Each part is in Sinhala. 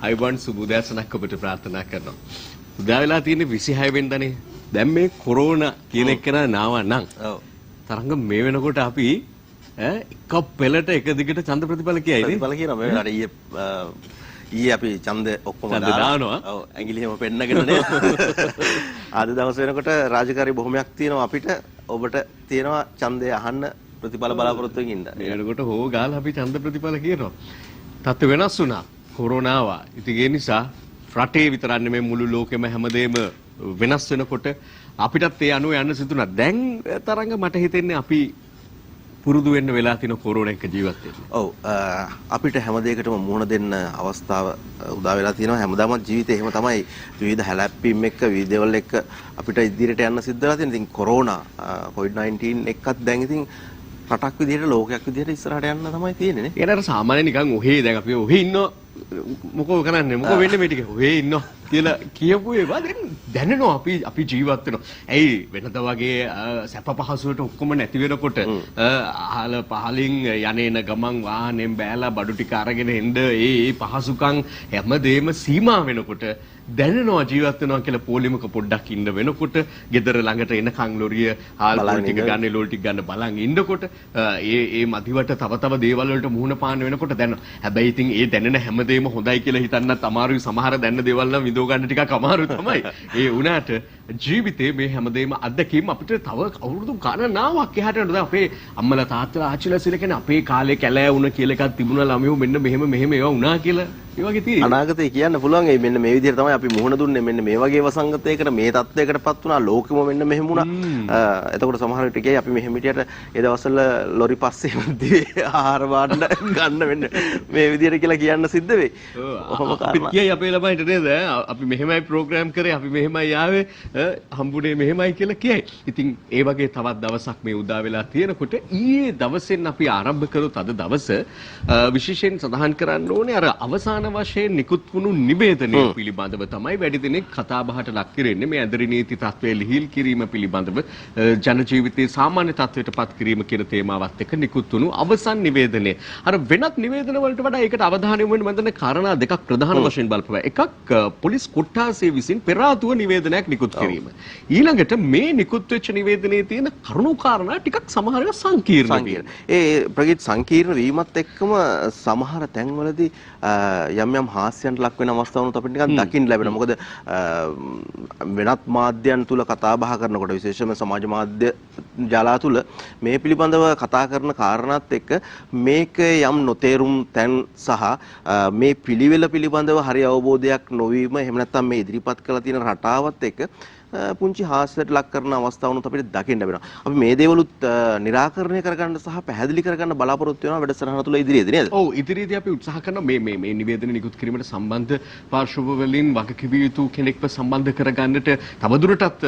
අයිබන් සුබෝදෑසනක් ඔබට ප්‍රාර්ථනා කරනවා. උදා වෙලා තියෙන්නේ 26 වෙනිදානේ. දැන් මේ කොරෝනා කියන එක නාවන්නම්. ඔව්. තරංග මේ වෙනකොට අපි එක පෙළට එක දිගට ඡන්ද ප්‍රතිඵල කියයිනේ. ප්‍රතිඵල කියනවා මේ අර ඊයේ අපි ඡන්ද ඔක්කොම දානවා. ඔව් ඇඟිලිහෙම පෙන්නගෙන නේ. අද දවස් වෙනකොට රාජකාරී බොහොමයක් තියෙනවා අපිට. ඔබට තියෙනවා ඡන්දය අහන්න ප්‍රතිඵල බලාපොරොත්තු වෙමින් ඉන්න. මේ වෙනකොට හො ගාලා අපි ඡන්ද ප්‍රතිඵල කියනවා. තත්ත්ව වෙනස් වුණා. කොරෝනා ආවා. ඉතින් ඒ නිසා රටේ විතරක් නෙමෙයි මුළු ලෝකෙම හැමදේම වෙනස් වෙනකොට අපිටත් ඒ අනුව යන්න සිදුණා. දැන් තරංග මට හිතෙන්නේ අපි පුරුදු වෙන්න වෙලා තියෙන කොරෝනා එක ජීවත් වෙන්න. ඔව් අපිට හැම දෙයකටම මුහුණ දෙන්න අවස්ථාව උදා වෙලා තියෙනවා. හැමදාම ජීවිතේ එහෙම තමයි විවිධ හැලැප්පීම් එක්ක විවිධ දේවල් එක්ක අපිට ඉදිරියට යන්න සිද්ධ වෙලා තියෙනවා. ඉතින් කොරෝනා COVID-19 එක්කත් දැන් ඉතින් රටක් විදිහට ලෝකයක් විදිහට ඉස්සරහට යන්න තමයි තියෙන්නේ නේ. ඒකට සාමාන්‍ය නිකන් ඔහේ දැන් අපි ඔහේ ඉන්න මොකෝ කරන්නේ මොකෝ වෙන්නේ මේ ටික ඔහේ ඉන්න කියලා කියපු ඒවා දැනෙනවා අපි ජීවත් වෙනවා. ඇයි වෙනද වගේ සැප පහසුවට ඔක්කොම නැති වෙනකොට අහල පහලින් යන්නේන ගමන් වාහනෙන් බෑලා බඩු ටික අරගෙන එන්න ඒ පහසුකම් හැමදේම සීමා වෙනකොට දැනෙනවා ජීවත් වෙනවා කියලා පොලිමක පොඩ්ඩක් ඉන්න වෙනකොට ගෙදර ළඟට එනකන් ලොරිය හාල් ටික ගන්න ලෝල් ටික ගන්න බලන් ඉන්නකොට ඒ මදිවට තව දේවල් වලට මුහුණ පාන්න වෙනකොට දැනෙනවා. හැබැයි ඉතින් ඒ දැනෙන හැමදේම හොඳයි කියලා හිතන්නත් අමාරුයි. සමහර දැනන දේවල් නම් විඳව ගන්න ටිකක් අමාරු තමයි. ඒ වුණාට ජීවිතේ මේ හැමදේම අත්දැකීම් අපිට තව අවුරුදු ගණනාවක් එහාට යනවා. දැන් අපේ අම්මලා තාත්තලා ආච්චිලා සිල කියන්නේ අපේ කාලේ කැලෑ වුණ කියලා එකක් තිබුණා ළමයෝ මෙන්න මෙහෙම ඒවා වුණා කියලා. ඒ වගේ තියෙනවා. අනාගතේ කියන්න පුළුවන් ඒ මෙන්න මේ විදිහට තමයි අපි මුහුණ දුන්නේ. මෙන්න මේ වගේ වසංගතයකට මේ තත්ත්වයකටපත් වුණා. ලෝකෙම මෙන්න මෙහෙම වුණා. එතකොට සමහර විට කියයි අපි මෙහෙම හිටියට ඒ දවස්වල ලොරි පස්සේ දිවේ ආහාර වාඩන ගන්න වෙන්න මේ විදිහට කියලා කියන්න සිද්ධ වෙයි. ඔහොම අපි කියයි අපේ ළමයිට නේද? අපි මෙහෙමයි ප්‍රෝග්‍රෑම් කරේ අපි මෙහෙමයි ආවේ හම්බුනේ මෙහෙමයි කියලා කියයි. ඉතින් ඒ වගේ තවත් දවසක් මේ උදා වෙලා තියෙනකොට ඊයේ දවසෙන් අපි ආරම්භ කරොත් අද දවස විශේෂයෙන් සඳහන් කරන්න ඕනේ අර අවසාන වශයෙන් නිකුත් වුණු නිවේදනය පිළිබඳව තමයි වැඩි දෙනෙක් කතා බහට ලක් කරන්නේ. මේ ඇඳරි නීති තත්ත්වය ලිහිල් කිරීම පිළිබඳව ජන ජීවිතයේ සාමාන්‍ය තත්ත්වයට පත් කිරීම කියන තේමාවත් එක්ක නිකුත් වුණු අවසන් නිවේදනය. අර වෙනත් නිවේදන වලට වඩා ඒකට අවධානය යොමු වෙන මන්දන කාරණා දෙකක් ප්‍රධාන වශයෙන් බලපෑවා. එකක් පොලිස් කොට්ටාසය විසින් පෙර ආතුව නිවේදනයක් නිකුත් කිරීම. ඊළඟට මේ නිකුත් වෙච්ච නිවේදනයේ තියෙන කරුණු කාරණා ටිකක් සමහර වෙලාවට සංකීර්ණ. ඒ ප්‍රගීත් සංකීර්ණ වීමත් එක්කම සමහර තැන්වලදී යම් හාස්‍යයන්ට ලක් වෙන අවස්ථාවනුත් අපිට නිකන් දකින්න ලැබෙනවා. මොකද වෙනත් මාධ්‍යයන් තුල කතා බහ කරනකොට විශේෂයෙන්ම සමාජ මාධ්‍ය ජාලා තුල මේ පිළිබඳව කතා කරන කාරණාත් එක්ක මේක යම් නොතේරුම් තැන් සහ මේ පිළිවෙල පිළිබඳව හරි අවබෝධයක් නොවීම එහෙම නැත්නම් මේ ඉදිරිපත් කරලා තියෙන රටාවත් එක්ක පුංචි හාස්‍යයට ලක් කරන අවස්ථාවනුත් අපිට දකින්න ලැබෙනවා. අපි මේ දේවලුත් निराකරණය කරගන්න සහ පැහැදිලි කරගන්න බලාපොරොත්තු වෙනවා වැඩසටහන තුල ඉදිරියේදී නේද? ඔව් ඉදිරියේදී අපි උත්සාහ කරනවා මේ නිවේදන නිකුත් කිරීමට සම්බන්ධ පාර්ශව වලින් වගකිවිය යුතු කෙනෙක්ව සම්බන්ධ කරගන්නට තවදුරටත්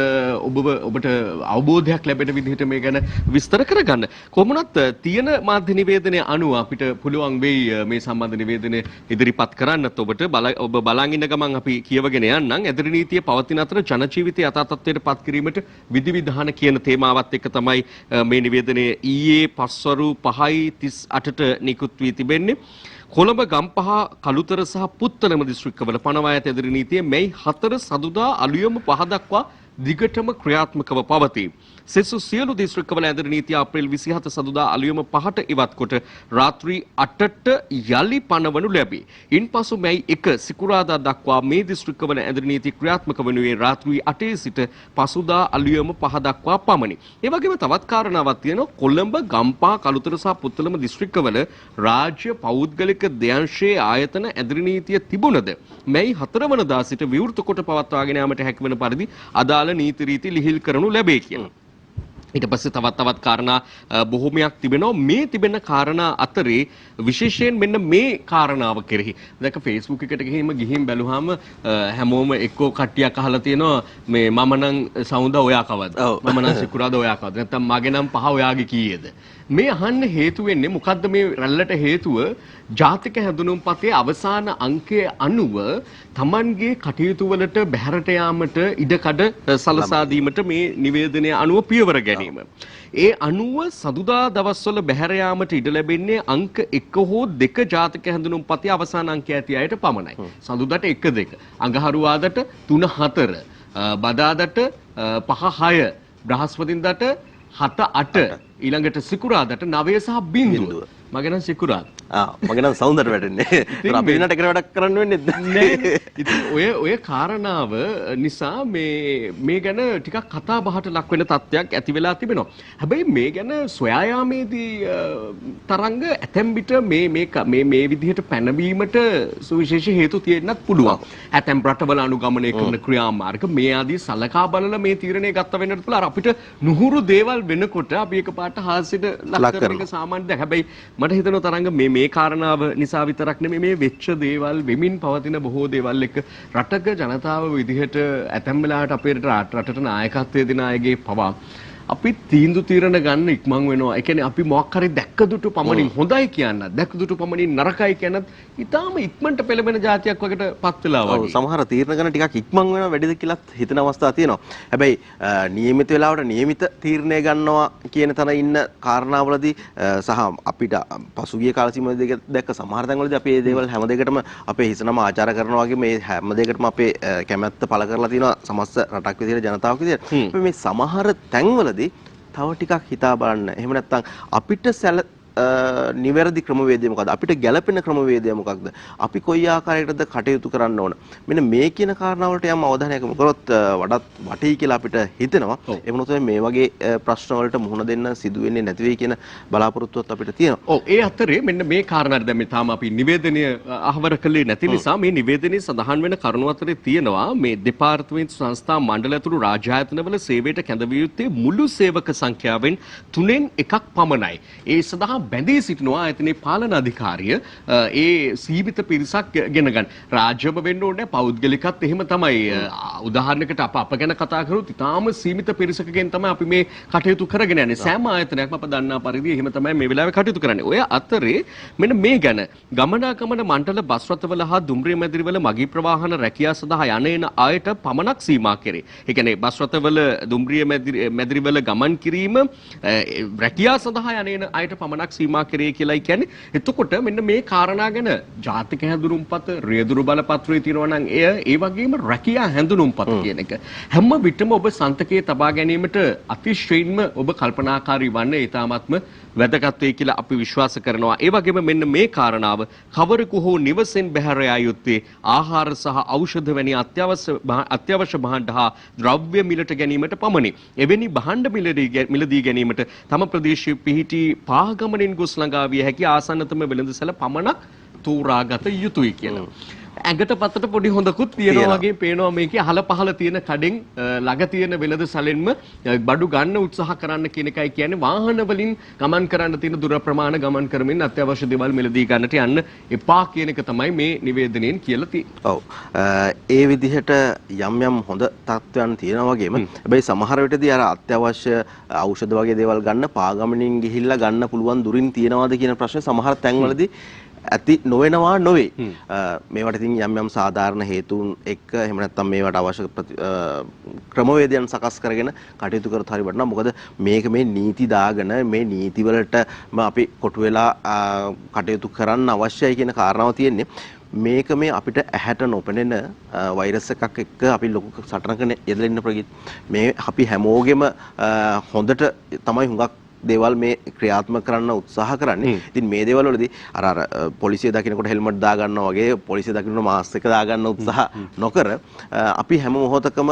ඔබට අවබෝධයක් ලැබෙන විදිහට මේ ගැන විස්තර කරගන්න. කොහොමුණත් තියෙන මාධ්‍ය නිවේදනය අනුව අපිට පුළුවන් වෙයි මේ සම්බන්ධ නිවේදනය ඉදිරිපත් කරන්නත් ඔබට ඔබ බලන් ඉන්න ගමන් අපි කියවගෙන යන්නම්. ඇදරි නීතිය පවතින අතර ජන ජීවිතය යථාර්ථත්වයට පත් කිරීමට විධිවිධාන කියන තේමාවත් එක්ක තමයි මේ නිවේදනයේ ඊයේ පස්වරු 5:38ට නිකුත් වී තිබෙන්නේ. කොළඹ ගම්පහ කළුතර සහ පුත්තලම දිස්ත්‍රික්කවල පනවා ඇති ඇදරි නීතිය මේ 4 සදුදා අලුයම 5 දක්වා දිගටම ක්‍රියාත්මකව පවතී. සෙසු සියලු දිස්ත්‍රික්කවල ඇදරි නීතිය අප්‍රේල් 27 සදුදා අලුයම 5ට ඉවත් කොට රාත්‍රී 8ට යලි පනවනු ලැබේ. ඉන්පසු මැයි 1 සිකුරාදා දක්වා මේ දිස්ත්‍රික්කවල ඇදරි නීති ක්‍රියාත්මක වනුයේ රාත්‍රී 8 සිට පසුදා අලුයම 5 දක්වා පමණි. ඒ වගේම තවත් කාරණාවක් තියෙනවා. කොළඹ ගම්පහ කළුතර සහ පුත්තලම දිස්ත්‍රික්කවල රාජ්‍ය පෞද්ගලික දෙයංශයේ ආයතන ඇදරි නීතිය තිබුණද මැයි 4 වනදා සිට විවෘත කොට පවත්වාගෙන යාමට හැකිවන පරිදි අදාළ නීති රීති ලිහිල් කරනු ලැබේ කියලා. ඊට පස්සේ තවත් කාරණා බොහෝමයක් තිබෙනවා. මේ තිබෙන කාරණා අතරේ විශේෂයෙන් මෙන්න මේ කාරණාව කෙරෙහි දැක Facebook එකට ගිහින් බැලුවාම හැමෝම එක්කෝ කට්ටියක් අහලා තියෙනවා මේ මම නම් සවුන්දා ඔයා කවද? මම නම් සිකුරාදා ඔයා කවද? නැත්නම් මගේ නම් 5 ඔයාගේ කීයේද? මේ අහන්න හේතු වෙන්නේ මොකද්ද මේ රැල්ලට හේතුව? ජාතික හැඳුනුම්පතේ අවසාන අංකය අනුව තමන්ගේ කටයුතු වලට බැහැරට යාමට ඉඩකඩ සලසා දීමට මේ නිවේදනය අනුව පියවර ගැනීම. ඒ අනුව සදුදා දවස්වල බැහැර යාමට ඉඩ ලැබෙන්නේ අංක 1 හෝ 2 ජාතික හැඳුනුම්පතේ අවසාන අංකය ඇති අයට පමණයි. සදුදාට 1 2, අඟහරුවාදට 3 4, බදාදට 5 6, බ්‍රහස්පතින්දාට 7 8, ඊළඟට සිකුරාදට 9 සහ 0. මගේ නම් සිකුරාද. මගේ නම් සවුන්දරට වැටෙන්නේ. අපි වෙනට එකට වැඩක් කරන්න වෙන්නේ නැහැ. ඉතින් ඔය කාරණාව නිසා මේ ගැන ටිකක් කතා බහට ලක් වෙන තත්ත්වයක් ඇති වෙලා තිබෙනවා. හැබැයි මේ ගැන සොයා යාමේදී තරංග ඇතැම් විට මේ විදිහට පැනවීමට සුවිශේෂ හේතු තියෙන්නත් පුළුවන්. ඇතැම් රටවල අනුගමනය කරන ක්‍රියාමාර්ග මේ ආදී සලකා බලලා මේ තීරණය ගත්ත වෙන්නත් පුළුවන්. අපිට නුහුරු දේවල් වෙනකොට අපි එකපාරට හාස්‍යයට ලක් කරන එක සාමාන්‍ය දෙයක්. හැබැයි මට හිතෙනවා තරංග මේ කාරණාව නිසා විතරක් නෙමෙයි මේ වෙච්ච දේවල් වෙමින් පවතින බොහෝ දේවල් එක්ක රටක ජනතාව විදිහට ඇතැම් වෙලාවට අපේ රටට නායකත්වයේ දෙන අයගේ පවා අපි තීන්දුව తీරන ගන්න ඉක්මන් වෙනවා. ඒ කියන්නේ අපි මොකක් හරි දැක්ක දුටු පමණින් හොඳයි කියනත් දැක්ක දුටු පමණින් නරකයි කියනත් ඊටාම ඉක්මනට පෙළඹෙන જાතියක් වගේට පත් වෙලා වගේ. ඔව් සමහර තීරණ ගන්න ටිකක් ඉක්මන් වෙනවා වැඩිද කියලාත් හිතන අවස්ථා තියෙනවා. හැබැයි නියමිත වෙලාවට නියමිත තීරණය ගන්නවා කියන තැන ඉන්න කාරණාවලදී සහ අපිට පසුගිය කාල සීමාවේදී දැක්ක සමහර තැන්වලදී අපි මේ දේවල් හැම දෙයකටම අපේ හිසනම ආචාර කරනවා වගේ මේ හැම දෙයකටම අපේ කැමැත්ත පළ කරලා තියෙනවා සමස්ත රටක් විදිහට ජනතාවක් විදිහට. මේ සමහර තැන්වලදී තව ටිකක් හිතා බලන්න. එහෙම නැත්නම් අපිට නිවැරදි ක්‍රමවේදය මොකක්ද? අපිට ගැළපෙන ක්‍රමවේදය මොකක්ද? අපි කොයි ආකාරයකටද කටයුතු කරන්න ඕන? මෙන්න මේ කියන කාරණාවලට යම් අවධානයක් යොමු කරොත් වඩාත් වටී කියලා අපිට හිතෙනවා. ඒ වුණොත් මේ වගේ ප්‍රශ්න වලට මුහුණ දෙන්න සිදු වෙන්නේ නැති වෙයි කියන බලාපොරොත්තුවක් අපිට තියෙනවා. ඔව් ඒ අතරේ මෙන්න මේ කාරණාට දැන් මේ තාම අපි නිවේදනය අහවර කළේ නැති නිසා මේ නිවේදනයේ සඳහන් වෙන කරුණු අතරේ තියෙනවා මේ දෙපාර්තමේන්තු සංස්ථා මණ්ඩල ඇතුළු රාජ්‍ය ආයතනවල සේවයට කැඳවිය යුත්තේ මුළු සේවක සංඛ්‍යාවෙන් 3න් 1ක් පමණයි. ඒ සඳහා බැඳී සිටිනවා ආයතනයේ පාලන අධිකාරිය ඒ සීමිත පිරිසක් ගෙන ගන්න. රාජ්‍යම වෙන්න ඕනේ පෞද්ගලිකත් එහෙම තමයි. උදාහරණයකට අප ගැන කතා කරොත් ඉතාම සීමිත පිරිසකගෙන් තමයි අපි මේ කටයුතු කරගෙන යන්නේ. සෑම ආයතනයක්ම අප දන්නා පරිදි එහෙම තමයි මේ වෙලාවේ කටයුතු කරන්නේ. ඔය අතරේ මෙන්න මේ ගැන ගමනාගමන මණ්ඩල බස් රථවල හා දුම්රිය මැදිරිවල මගී ප්‍රවාහන රැකියාව සඳහා යන එන අයට පමණක් සීමා කෙරේ. ඒ කියන්නේ බස් රථවල දුම්රිය මැදිරිවල ගමන් කිරීම රැකියාව සඳහා යන එන අයට පමණක් සීමා කරේ කියලායි කියන්නේ. එතකොට මෙන්න මේ කාරණා ගැන ජාතික හැඳුනුම්පත රියදුරු බලපත්‍රයේ තියෙනවා නම් ඒ වගේම රැකියා හැඳුනුම්පත කියන එක හැම විටම ඔබ සන්තකයේ තබා ගැනීමට අතිශයින්ම ඔබ කල්පනාකාරී වන්නේ ඊටාත්ම වැදගත් වෙයි කියලා අපි විශ්වාස කරනවා. ඒ වගේම මෙන්න මේ කාරණාව කවරෙකු හෝ නිවසෙන් බැහැර යා යුත්තේ ආහාර සහ ඖෂධ වැනි අත්‍යවශ්‍ය භාණ්ඩ හා ද්‍රව්‍ය මිලට ගැනීමට පමණි. එවැනි භාණ්ඩ මිලදී ගැනීමට තම ප්‍රදේශයේ පිහිටි පාගමනින් ගොස් ළඟා විය හැකි ආසන්නතම වෙළඳසැල පමණක් තෝරාගත යුතුයි කියලා. ඇඟට පතට පොඩි හොඳකුත් තියෙනවා වගේ පේනවා මේකේ අහල පහල තියෙන කඩෙන් ළඟ තියෙන වෙළඳසැලෙන්ම බඩු ගන්න උත්සාහ කරන්න කියන එකයි කියන්නේ. වාහන වලින් ගමන් කරන්න තියෙන දුර ප්‍රමාණ ගමන් කරමින් අත්‍යවශ්‍ය දේවල් මිලදී ගන්නට යන්න එපා කියන එක තමයි මේ නිවේදනයෙන් කියලා තියෙන්නේ. ඔව්. ඒ විදිහට යම් හොඳ තත්ත්වයන් තියෙනවා වගේම හැබැයි සමහර විටදී අර අත්‍යවශ්‍ය ඖෂධ වගේ දේවල් ගන්න පාගමනින් ගිහිල්ලා ගන්න පුළුවන් දුරින් තියනවාද කියන ප්‍රශ්නේ සමහර තැන්වලදී ඇති නොවෙනවා නොවේ. මේවට ඉතින් යම් සාධාරණ හේතුන් එක්ක එහෙම නැත්නම් මේවට අවශ්‍ය ක්‍රමවේදයන් සකස් කරගෙන කටයුතු කරත් හරි වටනවා. මොකද මේක මේ නීති දාගෙන මේ නීති වලට අපි කොටු වෙලා කටයුතු කරන්න අවශ්‍යයි කියන කාරණාව තියෙන්නේ. මේක මේ අපිට ඇහැට නොපෙනෙන වෛරස් එකක් එක්ක අපි ලොකු සටනක යෙදෙන්න ප්‍රගිත්. මේ අපි හැමෝගෙම හොඳට තමයි හුඟක් දේවල් මේ ක්‍රියාත්මක කරන්න උත්සාහ කරන්නේ. ඉතින් මේ දේවල් වලදී අර පොලිසිය දකින්නකොට හෙල්මට් දා ගන්නවා වගේ පොලිසිය දකින්නකොට මාස්ක් එක දා ගන්න උත්සාහ නොකර අපි හැම මොහොතකම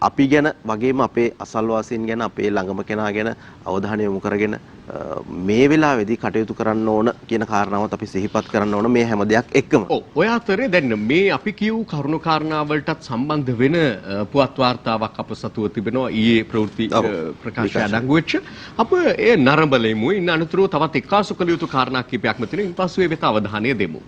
අපි ගැන වගේම අපේ අසල්වාසීන් ගැන අපේ ළඟම කෙනා ගැන අවධානය යොමු කරගෙන මේ වෙලාවේදී කටයුතු කරන්න ඕන කියන කාරණාවත් අපි සිහිපත් කරන්න ඕන මේ හැම දෙයක් එක්කම. ඔව් ඔය අතරේ දැන් මේ අපි කියූ කරුණු කාරණා වලටත් සම්බන්ධ වෙන පුවත් වාර්තාවක් අප සතුව තිබෙනවා ඊයේ ප්‍රවෘත්ති ප්‍රකාශය අඩංගු වෙච්ච. අප ඒ නරඹලෙමු. ඉන්න අනතුරුව තවත් එක්කාසු කළ යුතු කාරණා කිහිපයක්ම තියෙනවා. ඉන්පසු ඒ වෙත අවධානය දෙමු.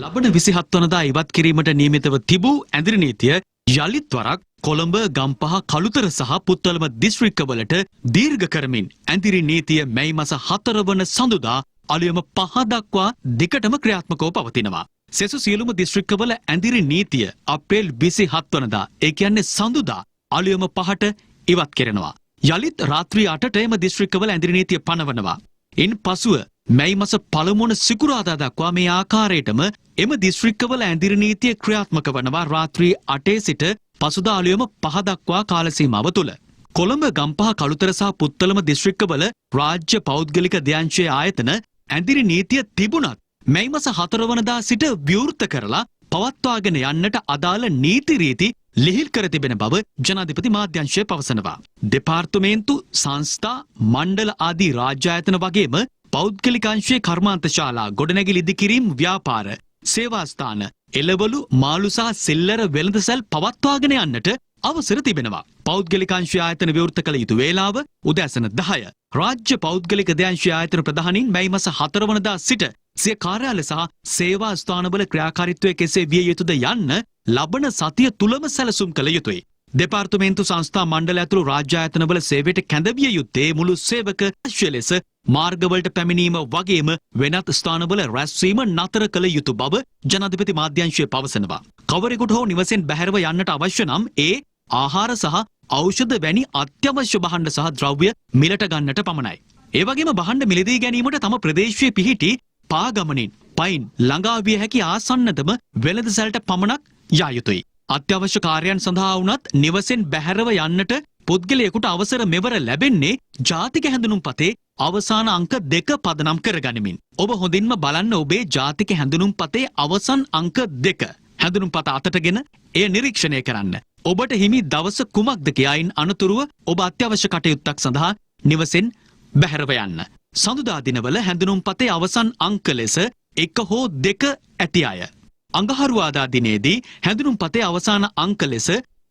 ලබන 27 වනදා ඉවත් කිරීමට නියමිතව තිබූ ඇඳිරි නීතිය යලිත් වරක් කොළඹ ගම්පහ කළුතර සහ පුත්තලම දිස්ත්‍රික්කවලට දීර්ඝ කරමින් ඇඳිරි නීතිය මැයි මාස 4 වන සඳුදා අලුයම 5 දක්වා දිගටම ක්‍රියාත්මකව පවතිනවා. සෙසු සියලුම දිස්ත්‍රික්කවල ඇඳිරි නීතිය අප්‍රේල් 27 වනදා ඒ කියන්නේ සඳුදා අලුයම 5ට ඉවත් කෙරෙනවා. යලිත් රාත්‍රී 8ට එම දිස්ත්‍රික්කවල ඇඳිරි නීතිය පනවනවා. ඉන් පසුව මැයි මාස පළමුවන සිකුරාදා දක්වා මේ ආකාරයටම එම දිස්ත්‍රික්කවල ඇඳිරි නීතිය ක්‍රියාත්මක වනවා රාත්‍රී 8 සිට පසුදා අලුයම 5 දක්වා කාල සීමාව තුළ. කොළඹ ගම්පහ කළුතර සහ පුත්තලම දිස්ත්‍රික්කවල රාජ්‍ය පෞද්ගලික ධ්‍යාංශයේ ආයතන ඇඳිරි නීතිය තිබුණත් මැයි මාස 4 වනදා සිට විවෘත කරලා පවත්වාගෙන යන්නට අදාළ නීති රීති ලිහිල් කර තිබෙන බව ජනාධිපති මාධ්‍යංශය පවසනවා. දෙපාර්තමේන්තු සංස්ථා මණ්ඩල ආදී රාජ්‍ය ආයතන වගේම පෞද්ගලික අංශයේ කර්මාන්තශාලා ගොඩනැගිලි ඉදිකිරීම් ව්‍යාපාර සේවා ස්ථාන එළවලු මාළු සහ සිල්ලර වෙළඳසැල් පවත්වාගෙන යන්නට අවසර තිබෙනවා. පෞද්ගලික අංශයේ ආයතන විවෘත කළ යුතු වේලාව උදෑසන 10. රාජ්‍ය පෞද්ගලික ධ්‍යාංශයේ ආයතන ප්‍රධානීන් මැයි මාස 4 වනදා සිට සිය කාර්යාල සහ සේවා ස්ථානවල ක්‍රියාකාරීත්වය කෙසේ විය යුතුද යන්න ලබන සතිය තුලම සැලසුම් කළ යුතුයි. දෙපාර්තමේන්තු සංස්ථා මණ්ඩල ඇතුළු රාජ්‍ය ආයතනවල සේවයට කැඳවිය යුත්තේ මුළු සේවක අවශ්‍ය ලෙස මාර්ගවලට පැමිණීම වගේම වෙනත් ස්ථානවල රැස්වීම නතර කළ යුතු බව ජනාධිපති මාධ්‍යංශය පවසනවා. කවරෙකුට හෝ නිවසෙන් බැහැරව යන්නට අවශ්‍ය නම් ඒ ආහාර සහ ඖෂධ වැනි අත්‍යවශ්‍ය භාණ්ඩ සහ ද්‍රව්‍ය මිලට ගන්නට පමණයි. ඒ වගේම භාණ්ඩ මිලදී ගැනීමට තම ප්‍රදේශයේ පිහිටි පාගමනින් පයින් ළඟා විය හැකි ආසන්නතම වෙළඳසැලට පමණක් යා යුතුයි. අත්‍යවශ්‍ය කාර්යයන් සඳහා වුණත් නිවසෙන් බැහැරව යන්නට පුද්ගලයෙකුට අවසර මෙවර ලැබෙන්නේ ජාතික හැඳුනුම්පතේ අවසාන අංක 2 පදනම් කරගනිමින්. ඔබ හොඳින්ම බලන්න ඔබේ ජාතික හැඳුනුම්පතේ අවසන් අංක 2 හැඳුනුම්පත අතටගෙන එය නිරීක්ෂණය කරන්න. ඔබට හිමි දවස කුමක්ද කියයින් අනතුරුව ඔබ අත්‍යවශ්‍ය කටයුත්තක් සඳහා නිවසෙන් බැහැරව යන්න. සඳුදා දිනවල හැඳුනුම්පතේ අවසන් අංක ලෙස 1 හෝ 2 ඇති අය. අඟහරුවාදා දිනේදී හැඳුනුම්පතේ අවසාන අංක ලෙස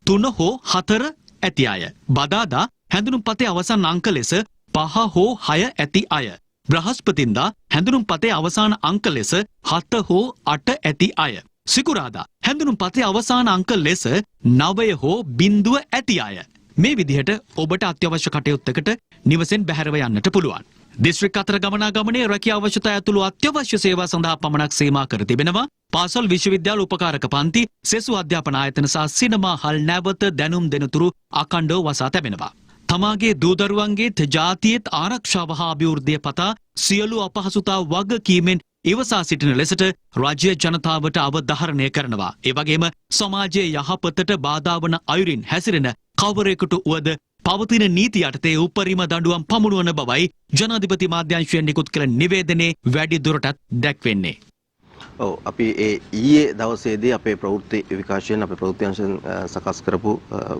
3 හෝ 4 ඇති අය. බදාදා හැඳුනුම්පතේ අවසන් අංක ලෙස 5 හෝ 6 ඇති අය. බ්‍රහස්පතින්දා හැඳුනුම්පතේ අවසාන අංක ලෙස 7 හෝ 8 ඇති අය. සිකුරාදා හැඳුනුම්පතේ අවසාන අංක ලෙස 9 හෝ 0 ඇති අය. මේ විදිහට ඔබට අත්‍යවශ්‍ය කටයුත්තකට නිවසෙන් බැහැරව යන්නට පුළුවන්. දිස්ත්‍රික් අතර ගමනාගමනයේ රැකියා අවශ්‍යතා ඇතුළු අත්‍යවශ්‍ය සේවා සඳහා පමණක් සීමා කර තිබෙනවා. පාසල් විශ්වවිද්‍යාල උපකාරක පන්ති සෙසු අධ්‍යාපන ආයතන සහ සිනමා හල් නැවත දැනුම් දෙනතුරු අඛණ්ඩව වසා තැබෙනවා. තමාගේ දූදරුවන්ගේත් ජාතියේත් ආරක්ෂාව හා අභිවෘද්ධිය පතා සියලු අපහසුතා වගකීමෙන් ඉවසා සිටින ලෙසට රාජ්‍ය ජනතාවට අවධාරණය කරනවා. ඒ වගේම සමාජයේ යහපතට බාධා වන අයුරින් හැසිරෙන කවරෙකුට වුවද පවතින නීති යටතේ උපරිම දඬුවම් පමුණුවන බවයි ජනාධිපති මාධ්‍යංශයෙන් නිකුත් කළ නිවේදනයේ වැඩි දුරටත් දැක්වෙන්නේ. ඔව් අපි ඊයේ දවසේදී අපේ ප්‍රවෘත්ති විකාශයෙන් අපේ ප්‍රවෘත්ති අංශයෙන් සකස් කරපු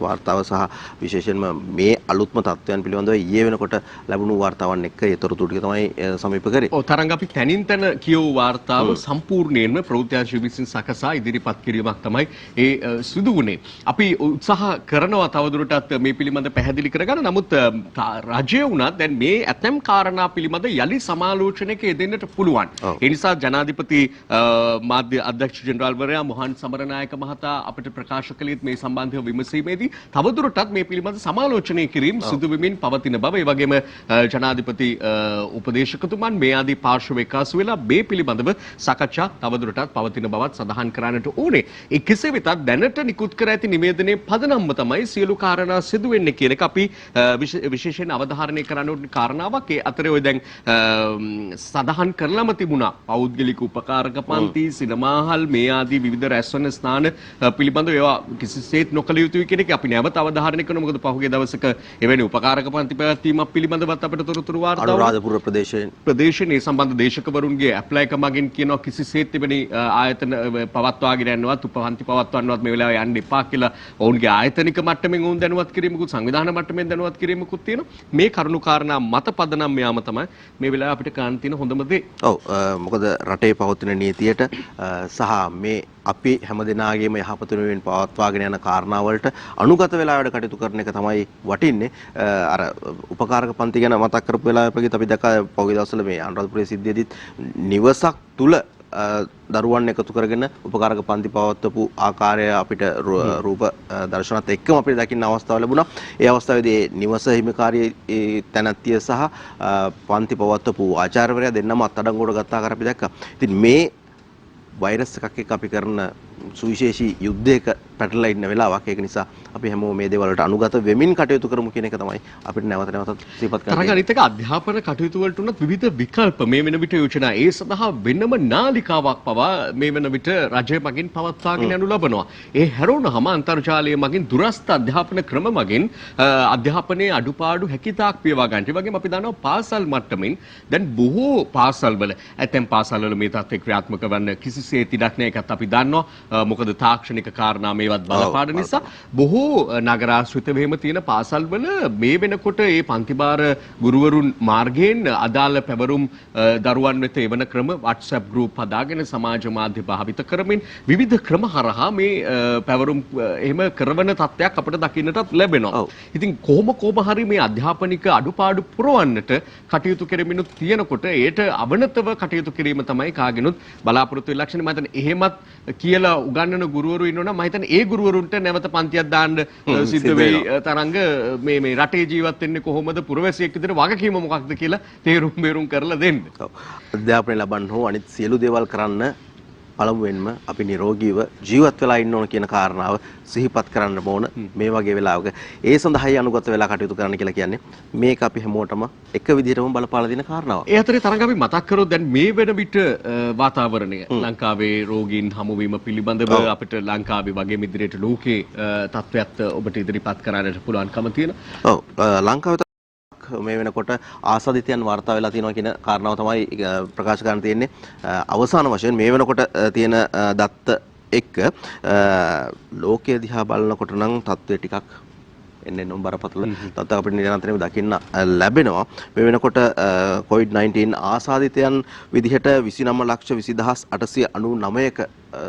වාර්තාව සහ විශේෂයෙන්ම මේ අලුත්ම තත්ත්වයන් පිළිබඳව ඊයේ වෙනකොට ලැබුණු වාර්තාවන් එක්ක ඒ තොරතුරු ටික තමයි සමීප කරේ. ඔව් තරංග අපි තනින් තන කියවූ වාර්තාව සම්පූර්ණයෙන්ම ප්‍රවෘත්ති අංශය විසින් සකසා ඉදිරිපත් කිරීමක් තමයි ඒ සිදු වුණේ. අපි උත්සාහ කරනවා තවදුරටත් මේ පිළිබඳ පැහැදිලි කරගන්න. නමුත් රජය වුණත් දැන් මේ ඇතැම් කාරණා පිළිබඳ යලි සමාලෝචනයක යෙදෙන්නට පුළුවන්. ඒ නිසා ජනාධිපති මාධ්‍ය අධ්‍යක්ෂ ජෙනරාල්වරයා මොහන් සමරනායක මහතා අපිට ප්‍රකාශ කළේත් මේ සම්බන්ධව විමසීමේදී තවදුරටත් මේ පිළිබඳ සමාලෝචනය කිරීම සිදු වෙමින් පවතින බව. ඒ වගේම ජනාධිපති උපදේශකතුමන් මේ ආදී පාර්ශ්ව එකාසු වෙලා මේ පිළිබඳව සාකච්ඡා තවදුරටත් පවතින බවත් සඳහන් කරන්නට ඕනේ. ඒ කෙසේ වෙතත් දැනට නිකුත් කර ඇති නිවේදනයේ පදනම්ම තමයි සියලු කාරණා සිදු වෙන්නේ කියන එක අපි විශේෂයෙන් අවධාරණය කරන්න ඕන කාරණාවක්. ඒ අතරේ ඔය දැන් සඳහන් කරලම තිබුණා පෞද්ගලික උපකාරක පන්ති සිනමාහල් මේ ආදී විවිධ රැස්වන ස්ථාන පිළිබඳව ඒවා කිසිසේත් නොකළ යුතුයි කියන එක අපි නැවත අවධාරණය කරනවා. මොකද පහුගිය දවසක එවැනි උපකාරක පන්ති පැවැත්වීමක් පිළිබඳවත් අපිට තොරතුරු වාර්තා වුණා. අනුරාධපුර ප්‍රදේශයේ මේ සම්බන්ධ දේශකවරුන්ගේ ඇප්ලයි එක මගින් කියනවා කිසිසේත් එවැනි ආයතන පවත්වාගෙන යන්නවත් උපපන්ති පවත්වන්නවත් මේ වෙලාවේ යන්න එපා කියලා ඔවුන්ගේ ආයතනික මට්ටමින් ඔවුන් දැනුවත් කිරීමකුත් සංවිධාන මට්ටමින් දැනුවත් කිරීමකුත් තියෙනවා. මේ කරුණු කාරණා මත පදනම් යාම තමයි මේ වෙලාවේ අපිට කරන්න තියෙන හොඳම දේ. ඔව් මොකද රටේ පවතින නීතියට සහ මේ අපි හැමදෙනාගේම යහපත වෙනුවෙන් පවත්වාගෙන යන කාරණාවලට අනුගත වෙලා වැඩ කටයුතු කරන එක තමයි වටින්නේ. අර උපකාරක පන්ති ගැන මතක් කරපු වෙලාවේ ප්‍රගීත අපි දැක්කා පහුගිය දවස්වල මේ අනුරාධපුරයේ සිද්ධියේදීත් නිවසක් තුල දරුවන් එකතු කරගෙන උපකාරක පන්ති පවත්වපු ආකාරය අපිට රූප දර්ශනත් එක්කම අපිට දකින්න අවස්ථාව ලැබුණා. ඒ අවස්ථාවේදී නිවස හිමිකාරී තැනැත්තිය සහ පන්ති පවත්වපු ආචාර්යවරයා දෙන්නම අත්අඩංගුවට ගත්ත ආකාරය අපි දැක්කා. ඉතින් මේ වෛරස් එකක් එක්ක අපි කරන සුවිශේෂී යුද්ධයක පැටලලා ඉන්න වෙලාවක්. ඒක නිසා අපි හැමෝම මේ දේවල් වලට අනුගත වෙමින් කටයුතු කරමු කියන එක තමයි අපිට නැවත නැවතත් සිහිපත් කරන්න. තරඟ අනිත් එක අධ්‍යාපන කටයුතු වලට උනත් විවිධ විකල්ප මේ වෙන විට යෝජනා ඒ සඳහා වෙනම නාලිකාවක් පවා මේ වෙන විට රජය මගින් පවත්වාගෙන යනු ලබනවා. ඒ හැරුණාම අන්තර්ජාලය මගින් දුරස්ථ අධ්‍යාපන ක්‍රම මගින් අධ්‍යාපනයේ අඩුපාඩු හැකිතාක් පියවා ගන්නට. ඒ වගේම අපි දන්නවා පාසල් මට්ටමින් දැන් බොහෝ පාසල් වල ඇතැම් පාසල් වල මේ තත්ත්වය ක්‍රියාත්මක වන්න කිසිසේත් ඉඩක් නැහැ. ඒකත් අපි දන්නවා. මොකද තාක්ෂණික කාරණා මේවත් බලපාන නිසා බොහෝ නගරාශ්‍රිත වෙම තියෙන පාසල් වල මේ වෙනකොට ඒ පන්තිභාර ගුරුවරුන් මාර්ගයෙන් අදාළ පැවරුම් දරුවන් වෙත එවන ක්‍රම WhatsApp group හදාගෙන සමාජ මාධ්‍ය භාවිත කරමින් විවිධ ක්‍රම හරහා මේ පැවරුම් එහෙම කරවන තත්ත්වයක් අපිට දකින්නටත් ලැබෙනවා. ඉතින් කොහොම හරි මේ අධ්‍යාපනික අඩුපාඩු පුරවන්නට කටයුතු කරමිනුත් තියෙනකොට ඒට අවනතව කටයුතු කිරීම තමයි කාගෙනුත් බලාපොරොත්තු වෙන ලක්ෂණ. මම හිතන්නේ එහෙමත් කියලා උගන්වන ගුරුවරු ඉන්නවනම් මම හිතන්නේ ඒ ගුරුවරුන්ට නැවත පන්තියක් දාන්න සිද්ධ වෙයි. තරංග මේ රටේ ජීවත් වෙන්නේ කොහොමද, පුරවැසියෙක් විදිහට වගකීම මොකක්ද කියලා තේරුම් කරලා දෙන්න. අධ්‍යාපනය ලබන්න හෝ අනිත් සියලු දේවල් කරන්න පළමුවෙන්ම අපි නිරෝගීව ජීවත් වෙලා ඉන්න ඕන කියන කාරණාව සිහිපත් කරන්න ඕන මේ වගේ වෙලාවක. ඒ සඳහායි අනුගත වෙලා කටයුතු කරන්න කියලා කියන්නේ මේක අපි හැමෝටම එක විදිහටම බලපාලා දෙන කාරණාවක්. ඒ අතරේ තරංග අපි මතක් කරොත් දැන් මේ වෙන විට වාතාවරණය ලංකාවේ රෝගීන් හමුවීම පිළිබඳව අපිට ලංකාවේ වගේ ඉදිරියට ලෝකේ තත්ත්වයක් ඔබට ඉදිරිපත් කරන්නට පුළුවන්කම තියෙනවා. ඔව් ලංකාවේ මේ වෙනකොට ආසාදිතයන් වාර්තා වෙලා තියෙනවා කියන කාරණාව තමයි ප්‍රකාශ කරන්න තියෙන්නේ. අවසාන වශයෙන් මේ වෙනකොට තියෙන දත්ත එක්ක ලෝකයේ දිහා බලනකොට නම් තත්ත්වය ටිකක් එන්නේ බරපතල තත්ත්වයක් අපිට නිරන්තරයෙන් දකින්න ලැබෙනවා. මේ වෙනකොට COVID-19 ආසාදිතයන් විදිහට 29,20,899ක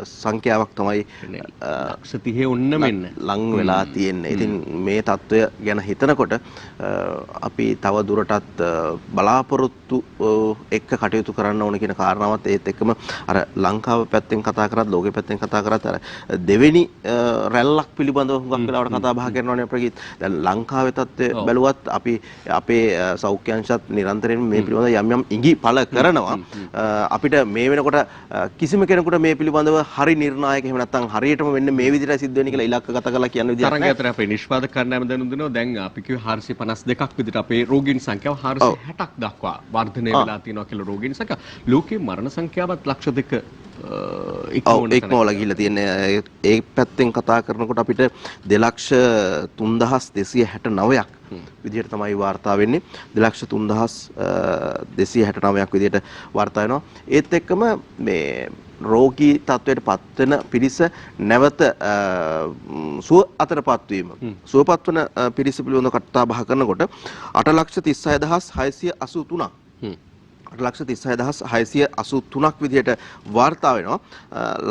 සංඛ්‍යාවක් තමයි ලක්ෂ 30 ඔන්න මෙන්න ලං වෙලා තියෙන්නේ. ඉතින් මේ තත්ත්වය ගැන හිතනකොට අපි තව දුරටත් බලාපොරොත්තු එක්ක කටයුතු කරන්න ඕන කියන කාරණාවත් ඒත් එක්කම අර ලංකාව පැත්තෙන් කතා කරත් ලෝකෙ පැත්තෙන් කතා කරත් අර දෙවෙනි රැල්ලක් පිළිබඳව හුඟක් වෙලාවට කතා බහ කරනවානේ අපිට. දැන් ලංකාවේ තත්ත්වය බැලුවත් අපි අපේ සෞඛ්‍ය අංශත් නිරන්තරයෙන් මේ පිළිබඳව යම් යම් ඉඟි පළ කරනවා. අපිට මේ වෙනකොට කිසිම කෙනෙකුට මේ පිළිබඳව හරි නිර්ණායක එහෙම නැත්නම් හරියටම වෙන්න මේ විදිහට සිද්ධ වෙන්නේ කියලා ඉලක්කගත කරලා කියන විදිහට තරංග අතර අපේ නිෂ්පාදක කණ්ඩායම දැනුම් දෙනවා. දැන් අපි කිව්වේ 452ක් විදිහට අපේ රෝගීන් සංඛ්‍යාව 460ක් දක්වා වර්ධනය වෙලා තියෙනවා කියලා රෝගීන් සංඛ්‍යාව. ලෝකයේ මරණ සංඛ්‍යාවත් ලක්ෂ 2 ඉක්මවලා ගිහිල්ලා තියෙන්නේ. ඒ පැත්තෙන් කතා කරනකොට අපිට 2,03,269ක් විදිහට තමයි වාර්තා වෙන්නේ. 2,03,269ක් විදිහට වාර්තා වෙනවා. ඒත් එක්කම මේ රෝගී තත්වයට පත්වන පිරිස නැවත සුව අතරපත් වීම සුවපත් වන පිරිස පිළිබඳව කතා බහ කරනකොට 8,36,683ක් 8,36,683ක් විදිහට වාර්තා වෙනවා.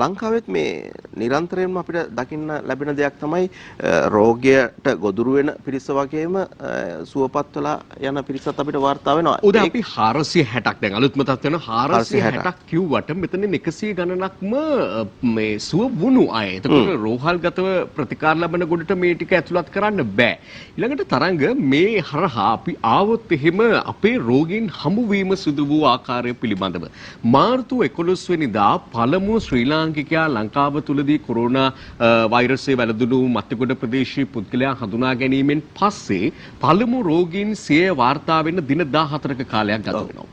ලංකාවෙත් මේ නිරන්තරයෙන්ම අපිට දකින්න ලැබෙන දෙයක් තමයි රෝගයට ගොදුරු වෙන පිරිස වගේම සුවපත් වෙලා යන පිරිසත් අපිට වාර්තා වෙනවා. උදේ අපි 460ක් දැන් අලුත්ම තත් වෙන 460ක් කිව්වට මෙතනින් 100 ගණනක්ම මේ සුව වුණු අය. එතකොට රෝහල්ගතව ප්‍රතිකාර ලබන ගොඩට මේ ටික ඇතුළත් කරන්න බෑ. ඊළඟට තරංග මේ හරහා අපි ආවොත් එහෙම අපේ රෝගීන් හමු වීම සිදු වූ ආකාරය පිළිබඳව මාර්තු 11 වෙනිදා පළමු ශ්‍රී ලාංකිකයා ලංකාව තුලදී කොරෝනා වෛරසය වැළඳුණු මත්තිගොඩ ප්‍රදේශීය පුද්ගලයා හඳුනා ගැනීමෙන් පස්සේ පළමු රෝගීන් 100 වාර්තා වෙන්න දින 14ක කාලයක් ගත වෙනවා.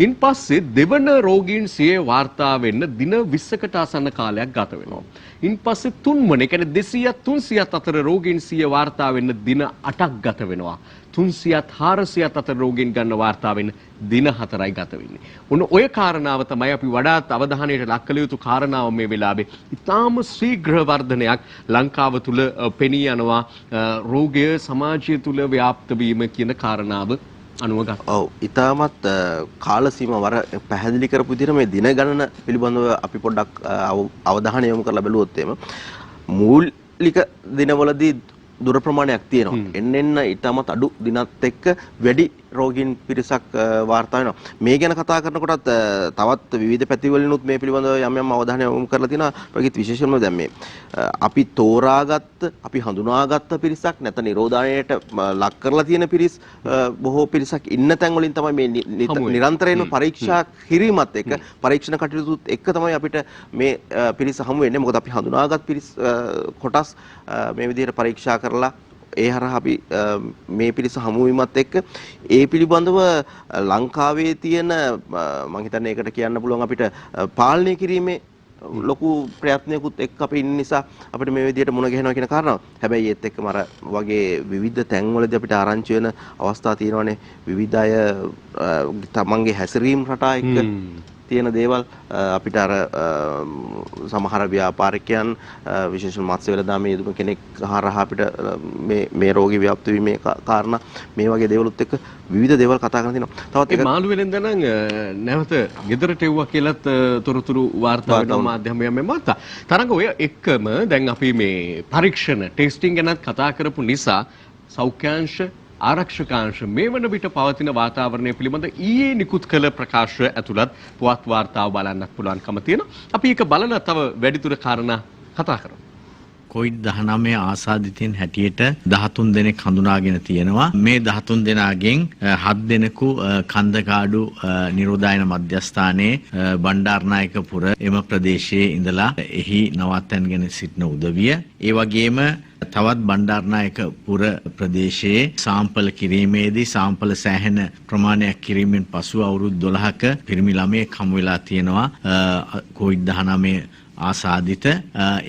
ඉන් පස්සේ දෙවන රෝගීන් 100 වාර්තා වෙන්න දින 20කට ආසන්න කාලයක් ගත වෙනවා. ඉන් පස්සේ තුන්වන, ඒ කියන්නේ 200ත් 300ත් අතර රෝගීන් 100 වාර්තා වෙන්න දින 8ක් ගත වෙනවා. 300ත් 400ත් අතර රෝගීන් ගන්න වාර්තා වෙන්න දින 4යි ගත වෙන්නේ. ඔන්න ඔය කාරණාව තමයි අපි වඩාත් අවධානයට ලක් කළ යුතු කාරණාව මේ වෙලාවේ. ඉතාම ශීඝ්‍ර වර්ධනයක් ලංකාව තුල පෙනී යනවා රෝගය සමාජය තුල ව්‍යාප්ත වීම කියන කාරණාව අනුව ගන්න. ඔව් ඊටමත් කාල සීමාව පැහැදිලි කරපු විදිහට මේ දින ගණන පිළිබඳව අපි පොඩ්ඩක් අවධානය යොමු කරලා බැලුවොත් එimhe මූලික දිනවලදී දුර ප්‍රමාණයක් තියෙනවා. එන්න ඊටමත් අඩු දිනත් එක්ක වැඩි රෝගීන් පිරිසක් වාර්තා වෙනවා. මේ ගැන කතා කරනකොටත් තවත් විවිධ පැතිවලිනුත් මේ පිළිබඳව යම් යම් අවධානය යොමු කරලා තියෙනවා. ප්‍රගීත් විශේෂයෙන්ම දැන් මේ අපි තෝරාගත්ත, අපි හඳුනාගත්ත පිරිසක් නැත නිරෝධායනයට ලක් කරලා තියෙන පිරිස් බොහෝ පිරිසක් ඉන්න තැන් වලින් තමයි මේ නිරන්තරයෙන්ම පරීක්ෂා කිරීමත් එක්ක පරීක්ෂණ කටයුතුත් එක්ක තමයි අපිට මේ පිරිස හමු වෙන්නේ. මොකද අපි හඳුනාගත් පිරිස් කොටස් මේ විදිහට පරීක්ෂා කරලා ඒ හරහා අපි මේ පිරිස හමුවීමත් එක්ක ඒ පිළිබඳව ලංකාවේ තියෙන මම හිතන්නේ ඒකට කියන්න පුළුවන් අපිට පාලනය කිරීමේ ලොකු ප්‍රයත්නයකුත් එක්ක අපි ඉන්න නිසා අපිට මේ විදිහට මුණ ගැහෙනවා කියන කාරණාව. හැබැයි ඒත් එක්කම අර වගේ විවිධ තැන්වලදී අපිට ආරංචි වෙන අවස්ථා තියෙනවානේ. විවිධ අය තමන්ගේ හැසිරීම් රටා එක්ක තියෙන දේවල් අපිට අර සමහර ව්‍යාපාරිකයන් විශේෂයෙන් මත්ස්‍ය වෙළඳාමේ යෙදුණු කෙනෙක් හරහා අපිට මේ රෝගී ව්‍යාප්ත වීමේ කාරණා මේ වගේ දේවලුත් එක්ක විවිධ දේවල් කතා කරලා තිනවා. තවත් ඒ මාළු වෙලෙන්ද නම් නැවත ගෙදරට එව්වා කියලාත් තොරතුරු වාර්තා වෙනවා මාධ්‍යමයෙන් මත. තරංග ඔය එක්කම දැන් අපි මේ පරීක්ෂණ ටෙස්ටිං ගැනත් කතා කරපු නිසා සෞඛ්‍යාංශ ආරක්ෂකාංශ මේ වන විට පවතින වාතාවරණය පිළිබඳ ඊයේ නිකුත් කළ ප්‍රකාශ ඇතුළත් පුවත් වාර්තාව බලන්නත් පුළුවන්කම තියෙනවා. අපි ඒක බලලා තව වැඩිදුර කාරණා කතා කරමු. COVID-19 ආසාදිතයින් හැටියට 13 දෙනෙක් හඳුනාගෙන තියෙනවා. මේ 13 දෙනාගෙන් 7 දෙනෙකු කන්දකාඩු නිරෝධායන මධ්‍යස්ථානයේ බණ්ඩාරනායකපුර එම ප්‍රදේශයේ ඉඳලා එහි නවත්තන්ගෙන සිටින උදවිය. ඒ වගේම තවත් බණ්ඩාරනායකපුර ප්‍රදේශයේ සාම්පල කිරීමේදී සාම්පල සෑහෙන ප්‍රමාණයක් කිරීමෙන් පසු අවුරුදු 12ක පිරිමි ළමයෙක් හමු වෙලා තියෙනවා COVID-19 ආසාදිත.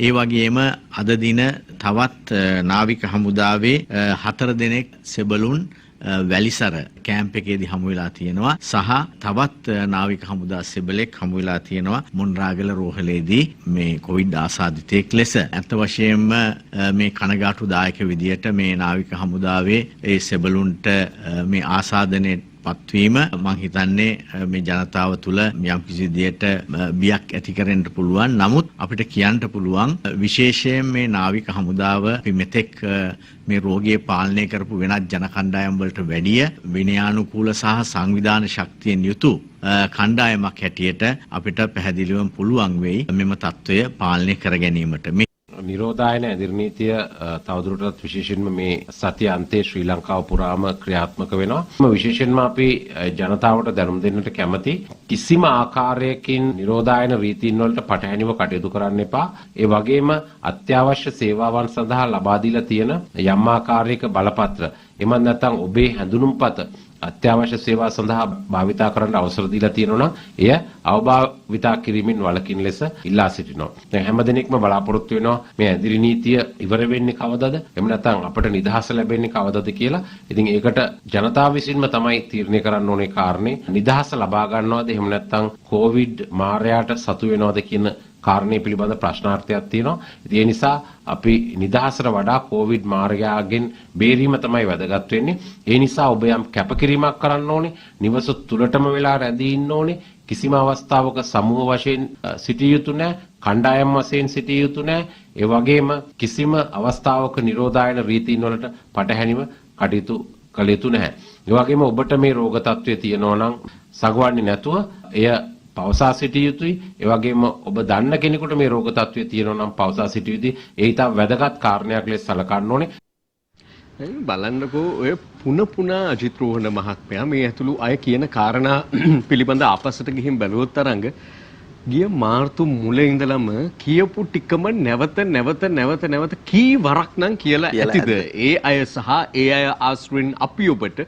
ඒ වගේම අද දින තවත් නාවික හමුදාවේ 4 දෙනෙක් සෙබළුන් වැලිසර කැම්ප් එකේදී හමු වෙලා තියෙනවා සහ තවත් නාවික හමුදා සෙබලෙක් හමු වෙලා තියෙනවා මොන්රාගල රෝහලේදී මේ කොවිඩ් ආසාදිතයෙක් ලෙස. අත් වශයෙන්ම මේ කනගාටුදායක විදියට මේ නාවික හමුදාවේ ඒ සෙබළුන්ට මේ ආසාදනයේ පත්වීම මම හිතන්නේ මේ ජනතාව තුළ යම්කිසි විදියට බියක් ඇති කරන්න පුළුවන්. නමුත් අපිට කියන්න පුළුවන් විශේෂයෙන් මේ නාවික හමුදාව අපි මෙතෙක් මේ රෝගිය පාලනය කරපු වෙනත් ජන කණ්ඩායම් වලට වැඩිය විනයානුකූල සහ සංවිධාන ශක්තියෙන් යුතු කණ්ඩායමක් හැටියට අපිට පැහැදිලිවම පුළුවන් වෙයි මෙම තත්ත්වය පාලනය කර ගැනීමට. නිරෝධායන ඇදිරි නීතිය තවදුරටත් විශේෂයෙන්ම මේ සතිය අන්තයේ ශ්‍රී ලංකාව පුරාම ක්‍රියාත්මක වෙනවා. විශේෂයෙන්ම අපි ජනතාවට දැනුම් දෙන්නට කැමති කිසිම ආකාරයකින් නිරෝධායන රීතීන් වලට පටහැනිව කටයුතු කරන්න එපා. ඒ වගේම අත්‍යවශ්‍ය සේවාවන් සඳහා ලබා දීලා තියෙන යම් ආකාරයක බලපත්‍ර එමත් නැත්නම් ඔබේ හැඳුනුම්පත අත්‍යවශ්‍ය සේවා සඳහා භාවිතා කරන්න අවසර දීලා තියෙනවා නම් එය අවභාවිතා කිරීමෙන් වළකින ලෙස ඉල්ලා සිටිනවා. දැන් හැමදෙනෙක්ම බලාපොරොත්තු වෙනවා මේ ඇදිරි නීතිය ඉවර වෙන්නේ කවදද? එහෙම නැත්නම් අපට නිදහස ලැබෙන්නේ කවදද කියලා. ඉතින් ඒකට ජනතාව විසින්ම තමයි තීරණය කරන්න ඕනේ කාරණේ. නිදහස ලබා ගන්නවද? එහෙම නැත්නම් කොවිඩ් මාරයාට සතු වෙනවද කියන කාරණේ පිළිබඳ ප්‍රශ්නාර්ථයක් තියෙනවා. ඉතින් ඒ නිසා අපි නිදහසට වඩා කොවිඩ් මාර්ගයෙන් බේරීම තමයි වැදගත් වෙන්නේ. ඒ නිසා ඔබ යම් කැපකිරීමක් කරන්න ඕනේ. නිවස තුලටම වෙලා රැඳී ඉන්න ඕනේ. කිසිම අවස්ථාවක සමූහ වශයෙන් සිටිය යුතු නැහැ. කණ්ඩායම් වශයෙන් සිටිය යුතු නැහැ. ඒ වගේම කිසිම අවස්ථාවක නිරෝධායන රීතීන් වලට පටහැනිව කටයුතු කළ යුතු නැහැ. ඒ වගේම ඔබට මේ රෝග තත්ත්වය තියෙනවා නම් සගවන්නේ නැතුව එය පවසා සිටිය යුතුයි. ඒ වගේම ඔබ දන්න කෙනෙකුට මේ රෝග තත්ත්වය තියෙනවා නම් පවසා සිටිය යුතුයි. ඒ ඊට වැදගත් කාරණයක් ලෙස සලකන්න ඕනේ. බලන්නකෝ ඔය පුනා අජිත් රෝහණ මහත්මයා මේ ඇතුළු අය කියන කාරණා පිළිබඳ ආපස්සට ගිහින් බැලුවොත් තරංග ගිය මාර්තු මුල ඉඳලම කියපු ටිකම නැවත කී වරක් නම් කියලා ඇතිද? ඒ අය සහ ඒ අය ආශ්‍රයෙන් අපි ඔබට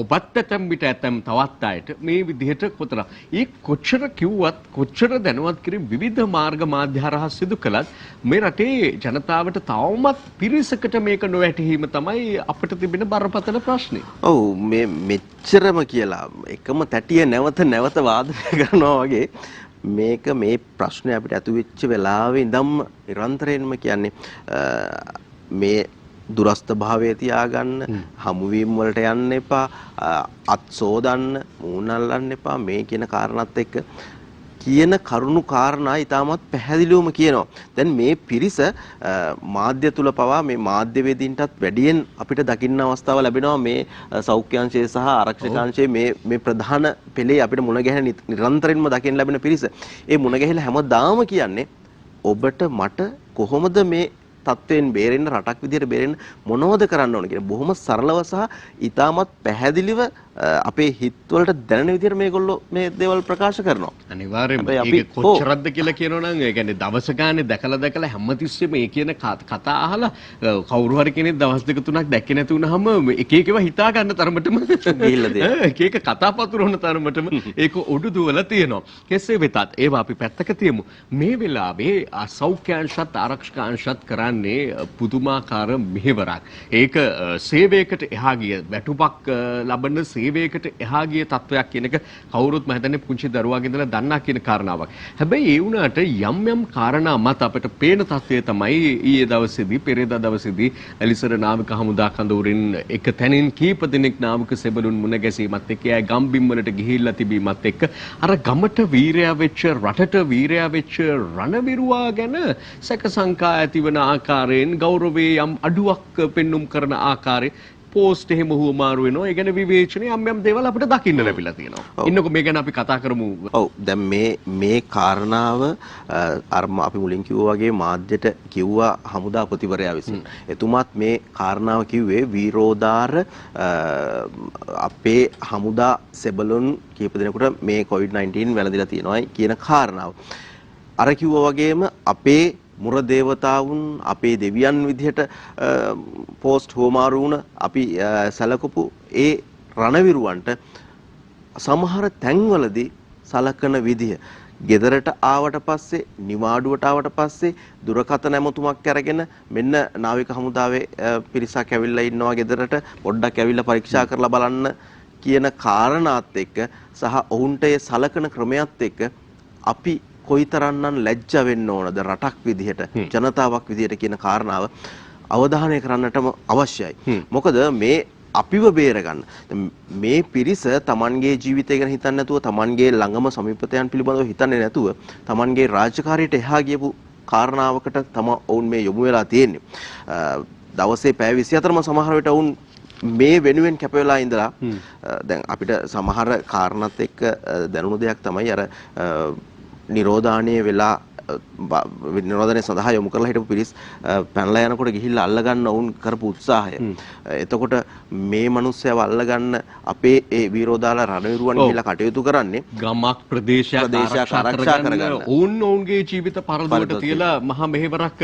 ඔබත් ඇතම් විට ඇතම් තවත් අයට මේ විදිහට කොතන ඒ කොච්චර කිව්වත් කොච්චර දැනුවත් කිරීම විවිධ මාර්ග මාධ්‍ය හරහා සිදු කළත් මේ රටේ ජනතාවට තවමත් පිරිසකට මේක නොවැටහීම තමයි අපිට තිබෙන බරපතල ප්‍රශ්නේ. ඔව් මේ මෙච්චරම කියලා එකම තැටිය නැවත වාදනය කරනවා වගේ මේක මේ ප්‍රශ්නේ අපිට ඇතු වෙච්ච වෙලාවේ ඉඳන්ම නිරන්තරයෙන්ම කියන්නේ මේ දුරස්ත භාවයේ තියාගන්න හමුවීම් වලට යන්න එපා අත් සෝදන්න මූණ අල්ලන්න එපා මේ කියන කාරණාත් එක්ක කියන කරුණු කාරණා ඉතාමත් පැහැදිලිවම කියනවා. දැන් මේ පිරිස මාධ්‍ය තුල පවා මේ මාධ්‍යවේදීන්ටත් වැඩියෙන් අපිට දකින්න අවස්ථාව ලැබෙනවා මේ සෞඛ්‍යාංශයේ සහ ආරක්ෂකාංශයේ මේ ප්‍රධාන පෙළේ අපිට මුණ ගැහෙන නිරන්තරයෙන්ම දකින්න ලැබෙන පිරිස. ඒ මුණ ගැහිලා හැමදාම කියන්නේ ඔබට මට කොහොමද මේ තත්වයෙන් බේරෙන්න රටක් විදියට බේරෙන්න මොනවද කරන්න ඕන කියන බොහොම සරලව සහ ඉතාමත් පැහැදිලිව අපේ හිතවලට දැනෙන විදියට මේගොල්ලෝ මේ දේවල් ප්‍රකාශ කරනවා. අනිවාර්යයෙන්ම ඒක කොච්චරක්ද කියලා කියනවා නම් ඒ කියන්නේ දවස ගානේ දැකලා හැමතිස්සෙම මේ කියන කතා අහලා කවුරු හරි කෙනෙක් දවස් දෙක තුනක් දැක්කේ නැති වුනහම එක එකව හිතා ගන්න තරමටම ගිහිල්ලා එක එක කතා පතුරවන තරමටම ඒක උඩු දුවලා තියෙනවා. කෙසේ වෙතත් ඒවා අපි පැත්තක තියමු. මේ වෙලාවේ සෞඛ්‍යාංශත් ආරක්ෂකාංශත් කරන්නේ පුදුමාකාර මෙහෙවරක්. ඒක සේවයකට එහා ගිය වැටුපක් ලබන සේවයකට එහා ගිය තත්වයක් කියන එක කවුරුත් මම හිතන්නේ පුංචි දරුවාගේ ඉඳලා දන්නා කියන කාරණාවක්. හැබැයි ඒ වුණාට යම් කාරණා මත අපිට පේන තත්වය තමයි ඊයේ දවසේදී පෙරේදා දවසේදී ඇලිසර නාවික හමුදා කඳවුරින් එක තැනින් කීප දෙනෙක් නාවික සෙබළුන් මුණ ගැසීමත් එක්ක එයා ගම්බිම් වලට ගිහිල්ලා තිබීමත් එක්ක අර ගමට වීරයා වෙච්ච රටට වීරයා වෙච්ච රණවිරුවා ගැන සැක සංකා ඇතිවන ආකාරයෙන් ගෞරවයේ යම් අඩුවක් පෙන්눔 කරන ආකාරයේ පෝස්ට් එහෙම හුවමාරු වෙනවා. ඒ ගැන විවේචනය යම් දේවල් අපිට දකින්න ලැබිලා තියෙනවා. ඉන්නකො මේ ගැන අපි කතා කරමු. ඔව් දැන් මේ කාරණාව අර අපි මුලින් කිව්වා වගේ මාධ්‍යට කිව්වා හමුදාපතිවරයා විසින්. එතුමාත් මේ කාරණාව කිව්වේ වීරෝදාර අපේ හමුදා සෙබළුන් කීප දෙනෙකුට මේ COVID-19 වැළඳිලා තියෙනවා කියන කාරණාව. අර කිව්වා වගේම අපේ මුර දේවතාවුන් අපේ දෙවියන් විදිහට පෝස්ට් හෝමාරු වුණ අපි සැලකපු ඒ රණවිරුවන්ට සමහර තැන්වලදී සලකන විදිහ ගෙදරට ආවට පස්සේ නිවාඩුවට ආවට පස්සේ දුරකථන ඇමතුමක් අරගෙන මෙන්න නාවික හමුදාවේ පිරිසක් ඇවිල්ලා ඉන්නවා ගෙදරට පොඩ්ඩක් ඇවිල්ලා පරීක්ෂා කරලා බලන්න කියන කාරණාත් එක්ක සහ ඔවුන්ට ඒ සලකන ක්‍රමයක් එක්ක අපි කොයිතරම්නම් ලැජ්ජ වෙන්න ඕනද රටක් විදිහට ජනතාවක් විදිහට කියන කාරණාව අවධානය කරන්නටම අවශ්‍යයි. මොකද මේ අපිව බේරගන්න මේ පිරිස Tamanගේ ජීවිතය ගැන හිතන්නේ නැතුව Tamanගේ ළඟම සමීපතයන් පිළිබඳව හිතන්නේ නැතුව Tamanගේ රාජකාරියට එහා ගියපු කාරණාවකට තමයි ඔවුන් මේ යොමු වෙලා තියෙන්නේ. දවසේ පැය 24ම සමහර විට ඔවුන් මේ වෙනුවෙන් කැප වෙලා ඉඳලා දැන් අපිට සමහර කාරණාත් එක්ක දැනුණු දෙයක් තමයි අර නිරෝධානයේ වෙලා නිරෝධනය සඳහා යොමු කරලා හිටපු පිරිස් පැනලා යනකොට ගිහිල්ලා අල්ලගන්න වුන් කරපු උත්සාහය. එතකොට මේ මිනිස්සයව අල්ලගන්න අපේ ඒ වීරෝදාලා රණවිරුවන් ගිහිල්ලා කටයුතු කරන්නේ ගමක් ප්‍රදේශයක් ආරක්ෂා කරගන්න. ඔවුන්ගේ ජීවිත පරදුවට තියලා මහා මෙහෙවරක්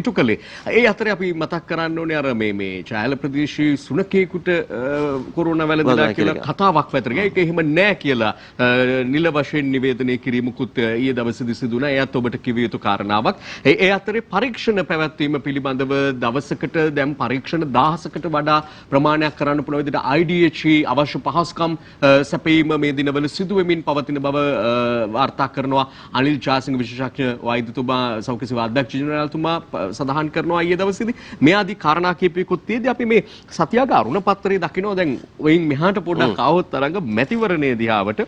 ඉටු කළේ. ඒ අතරේ අපි මතක් කරන්න ඕනේ අර මේ චායල ප්‍රදේශයේ සුනකේකට කොරෝනා වැළඳලා කියලා කතාවක් පැතර ගියා. ඒක එහෙම නෑ කියලා නිල වශයෙන් නිවේදනය කිරීමකුත් ඊයේ දවසේදී සිදු වුණා. එයත් ඔබට කිව යුතු කාරණාවක්. ඒ අතරේ පරීක්ෂණ පැවැත්වීම පිළිබඳව දවසකට දැන් පරීක්ෂණ 1000කට වඩා ප්‍රමාණයක් කරන්න පුළුවන් විදිහට IDHE අවශ්‍ය පහසුකම් සැපයීම මේ දිනවල සිදු වෙමින් පවතින බව වාර්තා කරනවා අනිල් ජාසිංහ විශේෂඥ වෛද්‍යතුමා සෞඛ්‍ය සේවා අධ්‍යක්ෂ ජෙනරාල්තුමා සඳහන් කරනවා ඊයේ දවසේදී මේ ආදී කාරණා කීපයකුත් තියදී අපි මේ සතියාග අරුණ පත්‍රයේ දකිනවා දැන් වයින් මෙහාට පොඩ්ඩක් ආවොත් තරංග මැතිවරණයේ දිහාවට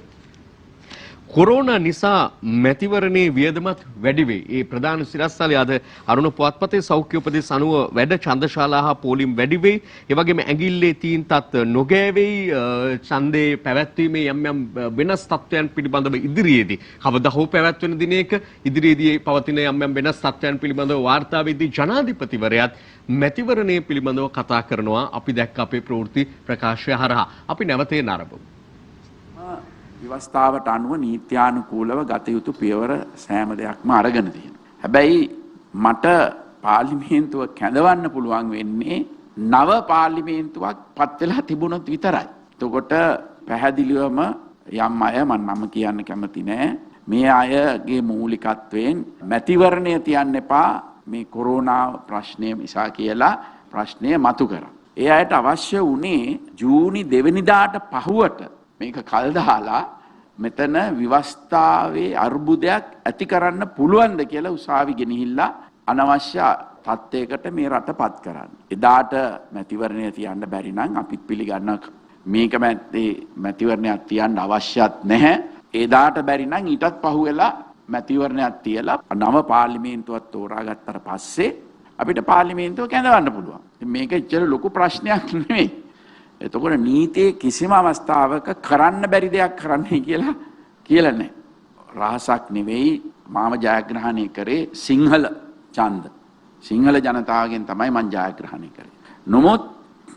කොරෝනා නිසා මැතිවරණයේ වියදමත් වැඩි වෙයි. ඒ ප්‍රධාන සිරස්තලයේ අද අරුණ පුවත්පතේ සෞඛ්‍ය උපදෙස් අනුව වැඩ ඡන්දශාලා හා පෝලිම් වැඩි වෙයි. ඒ වගේම ඇඟිල්ලේ තීන්තත් නොගෑවෙයි. ඡන්දේ පැවැත්වීමේ යම් වෙනස් තත්ත්වයන් පිළිබඳව ඉදිරියේදී කවදා හෝ පැවැත්වෙන දිනයක ඉදිරියේදී පවතින යම් වෙනස් තත්ත්වයන් පිළිබඳව වාර්තා වෙද්දී ජනාධිපතිවරයාත් මැතිවරණයේ පිළිබඳව කතා කරනවා. අපි දැක්ක අපේ ප්‍රවෘත්ති ප්‍රකාශය හරහා. අපි නැවතේ නරඹමු. ව්‍යවස්ථාවට අනුව නීත්‍යානුකූලව ගත යුතු පියවර සෑම දෙයක්ම අරගෙන තියෙනවා. හැබැයි මට පාර්ලිමේන්තුව කැඳවන්න පුළුවන් වෙන්නේ නව පාර්ලිමේන්තුවක් පත් වෙලා තිබුණොත් විතරයි. එතකොට පැහැදිලිවම යම් අය මම නම කියන්න කැමති නෑ. මේ අයගේ මූලිකත්වයෙන් මැතිවරණය තියන්න එපා මේ කොරෝනා ප්‍රශ්නය නිසා කියලා ප්‍රශ්නය මතු කරා. ඒ අයට අවශ්‍ය වුණේ ජූනි 2 වෙනිදාට පහුවට මේක කල් දාලා මෙතන විවස්ථාවේ අර්බුදයක් ඇති කරන්න පුළුවන්ද කියලා උසාවි ගෙනහිල්ලා අනවශ්‍ය තත්ත්වයකට මේ රට පත් කරන්න. එදාට මැතිවරණය තියන්න බැරි නම් අපිත් පිළිගන්න මේක මැතිවරණයක් තියන්න අවශ්‍යත් නැහැ. එදාට බැරි නම් ඊටත් පහුවෙලා මැතිවරණයක් තියලා නව පාර්ලිමේන්තුවක් තෝරාගත්තට පස්සේ අපිට පාර්ලිමේන්තුව කැඳවන්න පුළුවන්. මේක ඉච්චර ලොකු ප්‍රශ්නයක් නෙමෙයි. එතකොට නීතියේ කිසිම අවස්ථාවක කරන්න බැරි දෙයක් කරන්නයි කියලා නැහැ. රහසක් නෙවෙයි මාම ජයග්‍රහණය කරේ සිංහල ඡන්ද. සිංහල ජනතාවගෙන් තමයි මම ජයග්‍රහණය කරේ. නමුත්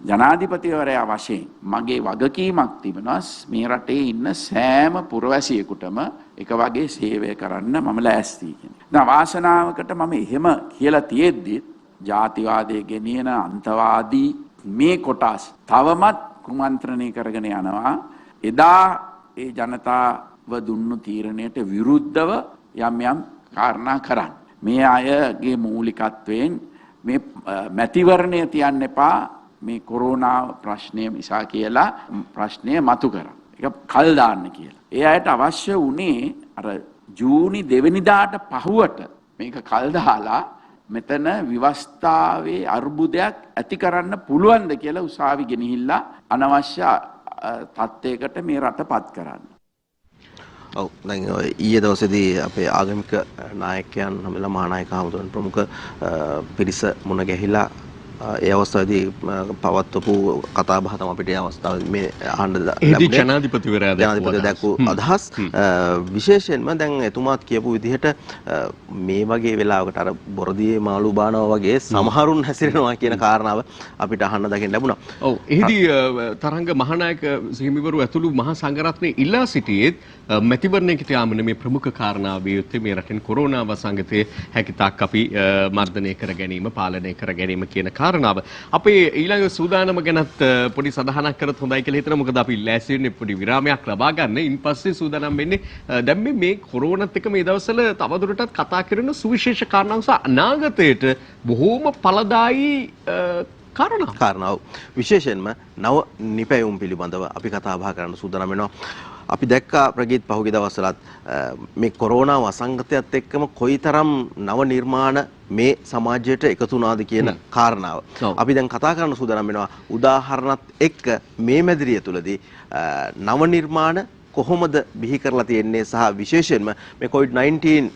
ජනාධිපතිවරයා වශයෙන් මගේ වගකීමක් තිබෙනවා මේ රටේ ඉන්න සෑම පුරවැසියෙකුටම එක වගේ සේවය කරන්න මම ලෑස්තියි කියන්නේ. දැන් වාසනාවකට මම එහෙම කියලා තියෙද්දි ජාතිවාදයේ ගෙනියන අන්තවාදී මේ කොටස් තවමත් කුමන්ත්‍රණය කරගෙන යනවා. එදා ඒ ජනතාව දුන්නු තීරණයට විරුද්ධව යම් කාරණා කරන්න. මේ අයගේ මූලිකත්වයෙන් මේ මැතිවරණය තියන්න එපා මේ කොරෝනා ප්‍රශ්නය නිසා කියලා ප්‍රශ්නය මතු කරා. ඒක කල් දාන්න කියලා. ඒ අයට අවශ්‍ය වුණේ අර ජූනි 2 වෙනිදාට පහුවට මේක කල් දාලා මෙතන විවස්ථාවේ අර්බුදයක් ඇති කරන්න පුළුවන්ද කියලා උසාවි ගෙනහිල්ලා අනවශ්‍ය තත්ත්වයකට මේ රටපත් කරන්න. ඔව් දැන් ඊයේ දවසේදී අපේ ආගමික නායකයන් හැමලා මහානායක හමුදුරන් ප්‍රමුඛ පිරිස මුණ ගැහිලා ඒ අවස්ථාවේදී පවත්වපු කතා බහ තමයි අපිට ඒ අවස්ථාවේ මේ අහන්න ලැබුණේ. ජනාධිපතිවරයා දැක්වූ අදහස් විශේෂයෙන්ම දැන් එතුමාත් කියපු විදිහට මේ වගේ වෙලාවකට අර බොරදියේ මාළු බානවා වගේ සමහරුන් හැසිරෙනවා කියන කාරණාව අපිට අහන්න දකින්න ලැබුණා. ඔව් එහිදී තරංග මහානායක හිමිවරු ඇතුළු මහා සංඝරත්නයේ ඉල්ලා සිටියේත් මැතිවරණයකට යාම මේ ප්‍රමුඛ කාරණාව විය යුත්තේ මේ රටින් කොරෝනා වසංගතයේ හැකිතාක් අපි මර්ධනය කර ගැනීම පාලනය කර ගැනීම කියන කාරණාව. අපේ ඊළඟ සූදානම ගැනත් පොඩි සඳහනක් කරත් හොඳයි කියලා හිතනවා. මොකද අපි ලෑස්ති වෙන්නේ පොඩි විරාමයක් ලබා ගන්න. ඉන්පස්සේ සූදානම් වෙන්නේ දැන් මේ කොරෝනාත් එක්ක මේ දවස්වල තවදුරටත් කතා කරන සුවිශේෂ කාරණා නිසා අනාගතයට බොහෝම ඵලදායී කාරණාව. විශේෂයෙන්ම නව නිපැයුම් පිළිබඳව අපි කතා බහ කරන්න සූදානම් වෙනවා. අපි දැක්කා ප්‍රගීත් පහුගිය දවස්වලත් මේ කොරෝනා වසංගතයත් එක්කම කොයිතරම් නව නිර්මාණ මේ සමාජයට එකතු වුණාද කියන කාරණාව. අපි දැන් කතා කරන්න සූදානම් වෙනවා උදාහරණත් එක්ක මේ මැදිරිය තුලදී නව නිර්මාණ කොහොමද බිහි කරලා තියෙන්නේ සහ විශේෂයෙන්ම මේ COVID-19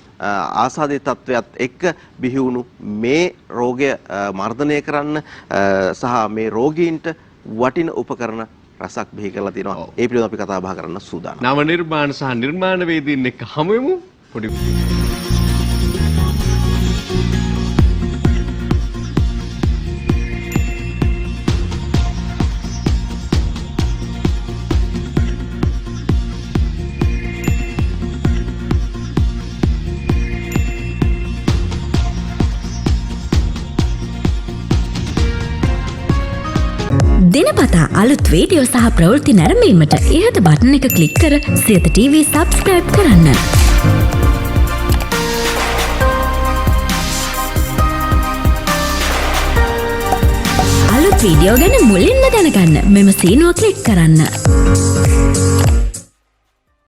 ආසාදිත තත්වයක් එක්ක බිහි වුණු මේ රෝගය මර්ධනය කරන්න සහ මේ රෝගීන්ට වටින උපකරණ රසක් බිහි කරලා තියෙනවා. ඒ පිළිබඳව අපි කතා බහ කරන්න සූදානම්. නව නිර්මාණ සහ නිර්මාණවේදීන් එක්ක හමු වෙමු. පොඩි දිනපතා අලුත් වීඩියෝ සහ ප්‍රවෘත්ති නැරඹීමට ඉහත බටන් එක ක්ලික් කර සියත TV සබ්ස්ක්‍රයිබ් කරන්න. අලුත් වීඩියෝ ගැන මුලින්ම දැනගන්න මෙම සීනුව ක්ලික් කරන්න.